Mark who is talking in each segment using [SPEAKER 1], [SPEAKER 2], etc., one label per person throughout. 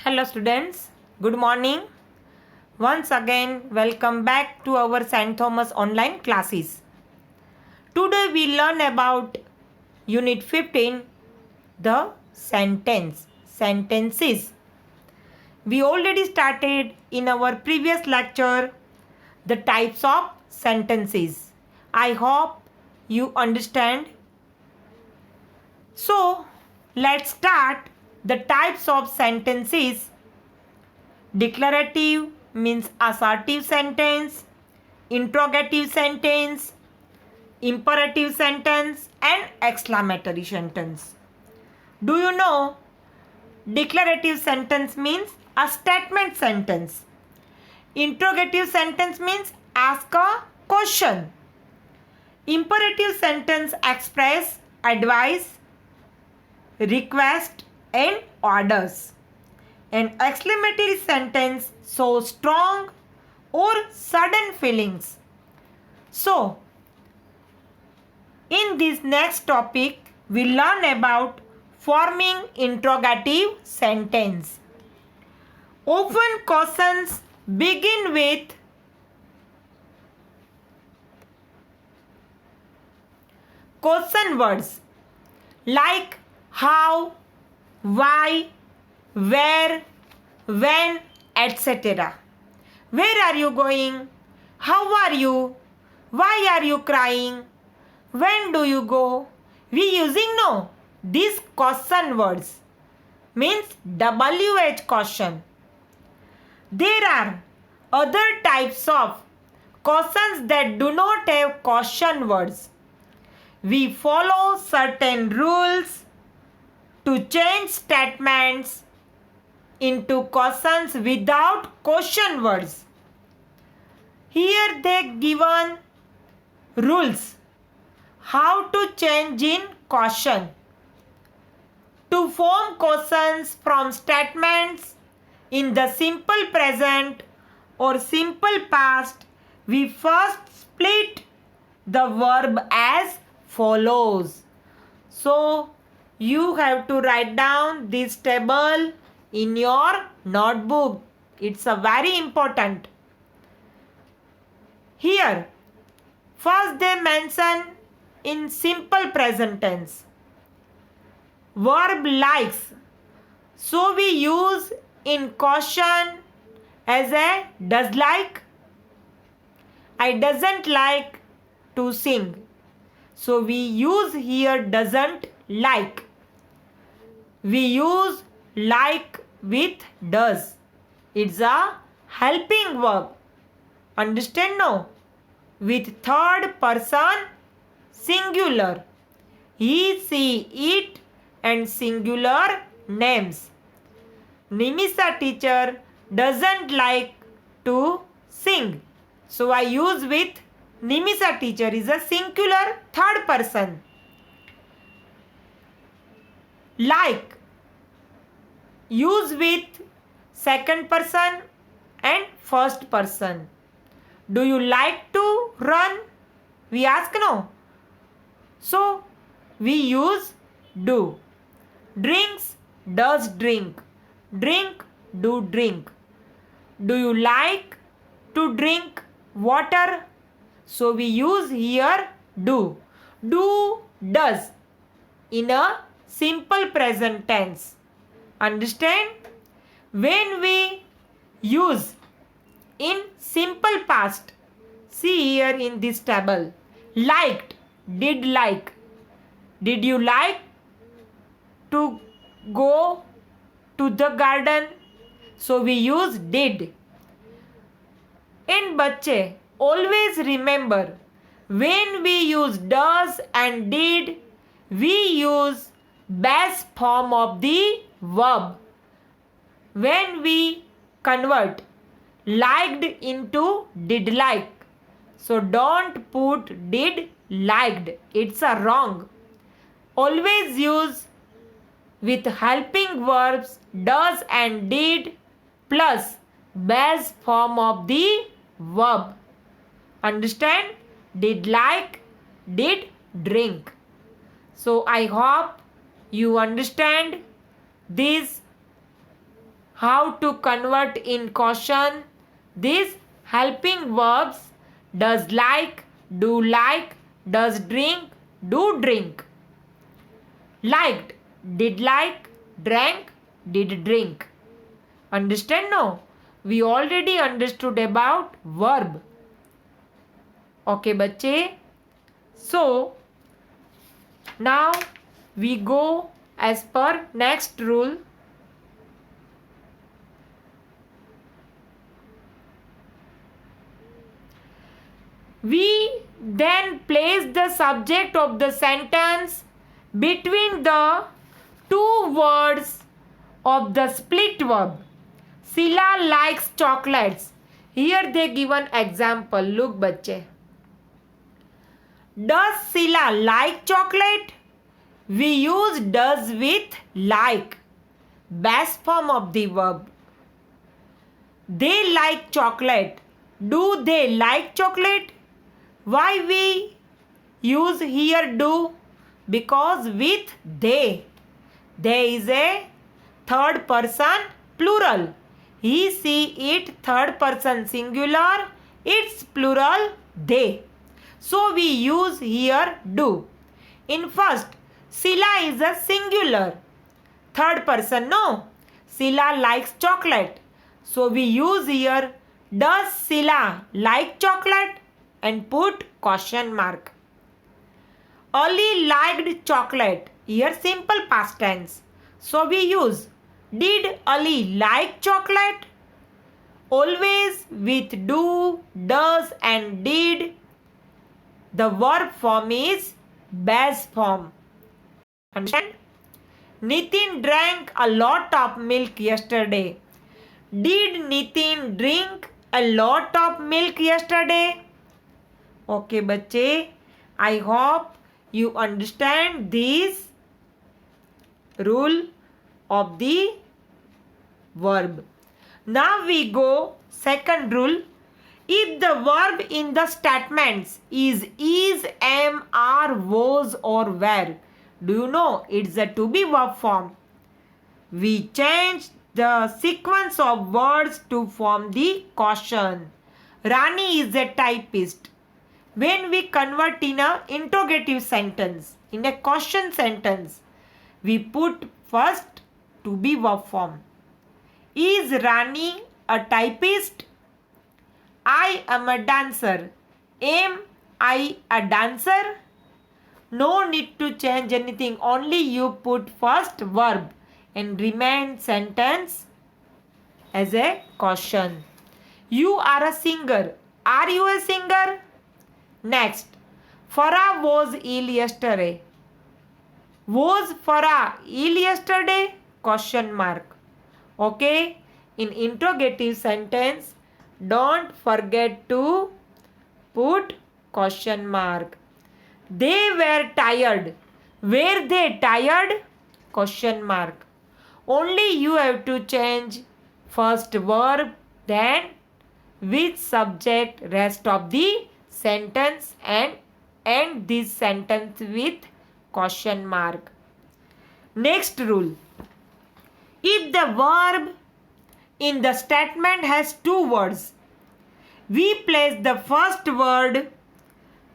[SPEAKER 1] Hello students, good morning. Once again, welcome back to our St. Thomas online classes. Today we learn about Unit 15, the sentences. We already started in our previous lecture the types of sentences. I hope you understand. So, let's start the types of sentences. Declarative means assertive sentence, interrogative sentence, imperative sentence and exclamatory sentence. Do you know declarative sentence means a statement sentence. Interrogative sentence means ask a question. Imperative sentence express advice, request and orders. An exclamatory sentence shows strong or sudden feelings. So, in this next topic, we learn about forming interrogative sentence. Often questions begin with question words like how, why, where, when, etc. Where are you going? How are you? Why are you crying? When do you go? We using no. These question words means WH question. There are other types of questions that do not have question words. We follow certain rules to change statements into questions without question words. Here they given rules how to change in question. To form questions from statements in the simple present or simple past, we first split the verb as follows. So, you have to write down this table in your notebook. It's a very important. Here, first they mention in simple present tense. Verb likes. So we use in question as a does like. I doesn't like to sing. So we use here doesn't like. We use like with does. It's a helping verb. Understand no? With third person singular. He, she, it and singular names. Nimisa teacher doesn't like to sing. So I use with Nimisa teacher is a singular third person. Like use with second person and first person. Do you like to run? We ask no. So we use do. Drinks does drink. Drink do drink. Do you like to drink water? So we use here do. Do does in a simple present tense. Understand? When we use in simple past, see here in this table, liked, did like. Did you like to go to the garden? So we use did. In bacche, always remember when we use does and did, we use base form of the verb. When we convert liked into did like. So don't put did liked. It's a wrong. Always use with helping verbs does and did plus base form of the verb. Understand? Did like, did drink. So I hope you understand this how to convert in question these helping verbs does like, do like, does drink, do drink. Liked, did like, drank, did drink. Understand? No? We already understood about verb. Okay, बच्चे. So, now we go as per next rule. We then place the subject of the sentence between the two words of the split verb. Sila likes chocolates. Here they give an example. Look, bachche. Does Sila like chocolate? We use does with like. Best form of the verb. They like chocolate. Do they like chocolate? Why we use here do? Because with they. There is a third person plural. He, she, it, third person singular. It's plural they. So we use here do. In first, Sila is a singular. Third person, no. Sila likes chocolate. So we use here does Sila like chocolate and put question mark. Ali liked chocolate. Here simple past tense. So we use did Ali like chocolate? Always with do, does and did. The verb form is base form. Understand? Nitin drank a lot of milk yesterday. Did Nitin drink a lot of milk yesterday? Okay, bachche. I hope you understand this rule of the verb. Now we go second rule. If the verb in the statements is, am, are, was or were, do you know it's a to be verb form? We change the sequence of words to form the question. Rani is a typist. When we convert in a interrogative sentence, in a question sentence, we put first to be verb form. Is Rani a typist? I am a dancer. Am I a dancer? No need to change anything. Only you put first verb and remain sentence as a question. You are a singer. Are you a singer? Next. Farah was ill yesterday. Was Farah ill yesterday? Question mark. Okay. In interrogative sentence, don't forget to put question mark. They were tired. Were they tired? Question mark. Only you have to change first verb, then which subject, rest of the sentence and end this sentence with question mark. Next rule. If the verb in the statement has two words, we place the first word,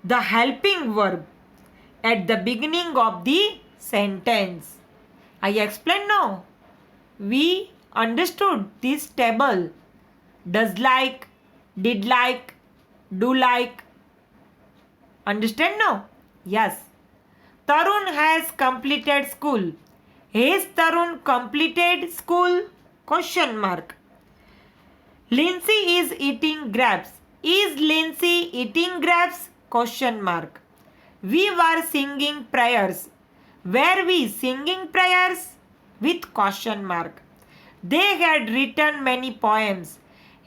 [SPEAKER 1] the helping verb, at the beginning of the sentence. I explained now. We understood this table. Does like, did like, do like. Understand now? Yes. Tarun has completed school. Has Tarun completed school? Question mark. Lindsay is eating grapes. Is Lindsay eating grapes? Question mark. We were singing prayers. Were we singing prayers? With question mark. They had written many poems.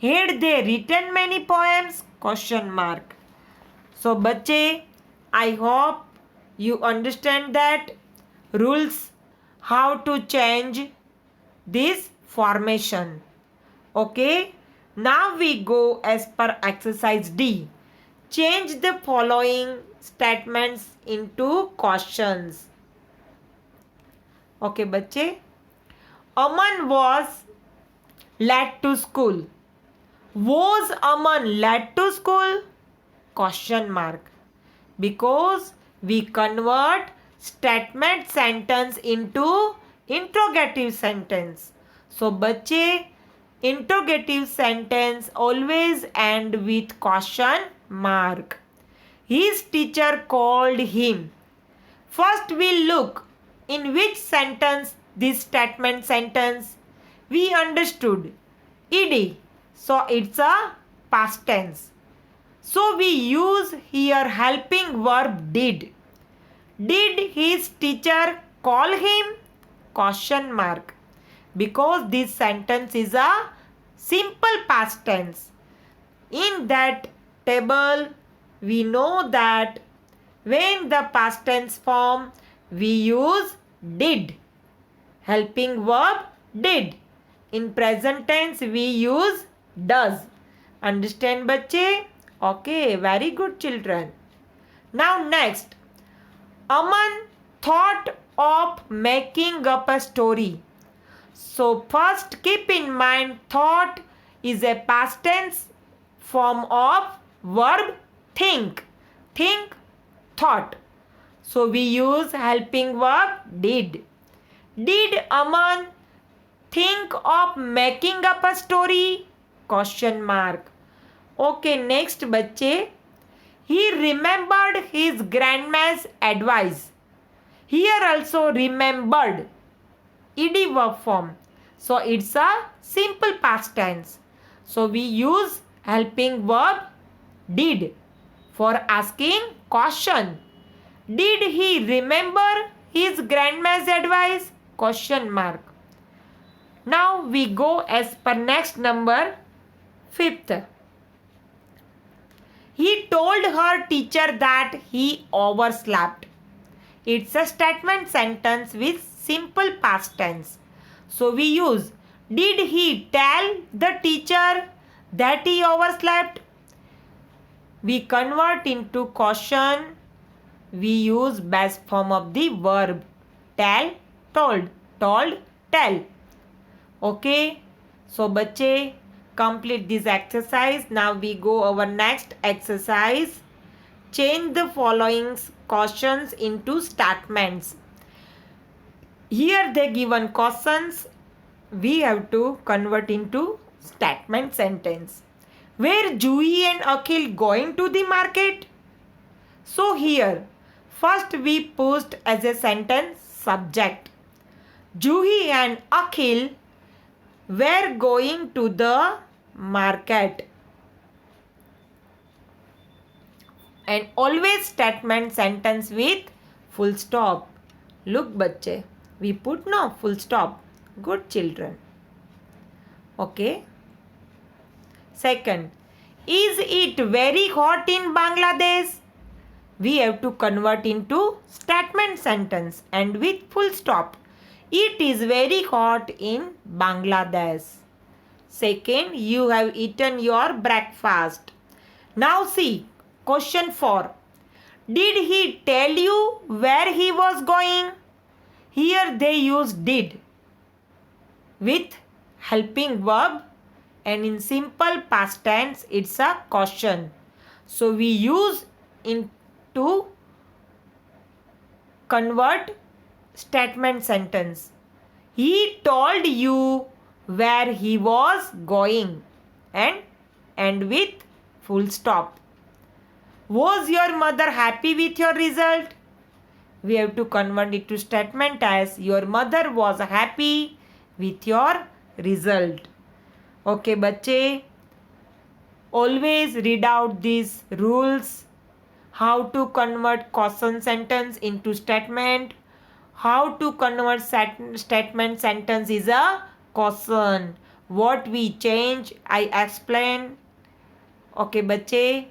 [SPEAKER 1] Had they written many poems? Question mark. So, bachche, I hope you understand that rules how to change this formation. Okay. Now we go as per exercise D. Change the following statements into questions. Okay, bachche. Aman was late to school? Was Aman late to school? Question mark. Because we convert statement sentence into interrogative sentence. So बच्चे interrogative sentence always end with question mark. His teacher called him. First we look in which sentence this statement sentence we understood ed, so it's a past tense. So we use here helping verb did. Did his teacher call him? Question mark. Because this sentence is a simple past tense. In that table, we know that when the past tense form, we use did. Helping verb did. In present tense, we use does. Understand, bachche? Okay, very good, children. Now next, Aman thought of making up a story. So first keep in mind thought is a past tense form of verb think. Think, thought. So we use helping verb did. Did Aman think of making up a story? Question mark. Okay, next बच्चे. He remembered his grandma's advice. Here also remembered. Ed verb form. So it's a simple past tense. So we use helping verb did for asking question. Did he remember his grandma's advice? Question mark. Now we go as per next number, 5th. He told her teacher that he overslept. It's a statement sentence with simple past tense. So we use did he tell the teacher that he overslept? We convert into question. We use best form of the verb tell, told, tell. Okay. So बच्चे complete this exercise. Now we go our next exercise. Change the following questions into statements. Here they given questions. We have to convert into statement sentence. Were Juhi and Akhil going to the market? So here first we pushed as a sentence subject. Juhi and Akhil were going to the market. And always statement sentence with full stop. Look bachche, we put no full stop. Good children. Okay. Second, is it very hot in Bangladesh? We have to convert into statement sentence and with full stop. It is very hot in Bangladesh. Second, you have eaten your breakfast. Now see, question 4. Did he tell you where he was going? Here they use did with helping verb and in simple past tense it's a question. So we use into convert statement sentence. He told you where he was going and with full stop. Was your mother happy with your result? We have to convert it to statement as your mother was happy with your result. Okay, bachche, always read out these rules. How to convert question sentence into statement. How to convert statement sentence is a question. What we change, I explain. Okay, bachche,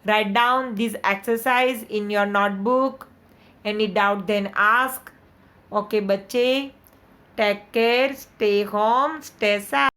[SPEAKER 1] write down this exercise in your notebook. Any doubt then ask. Okay, bachche, take care, stay home, stay safe.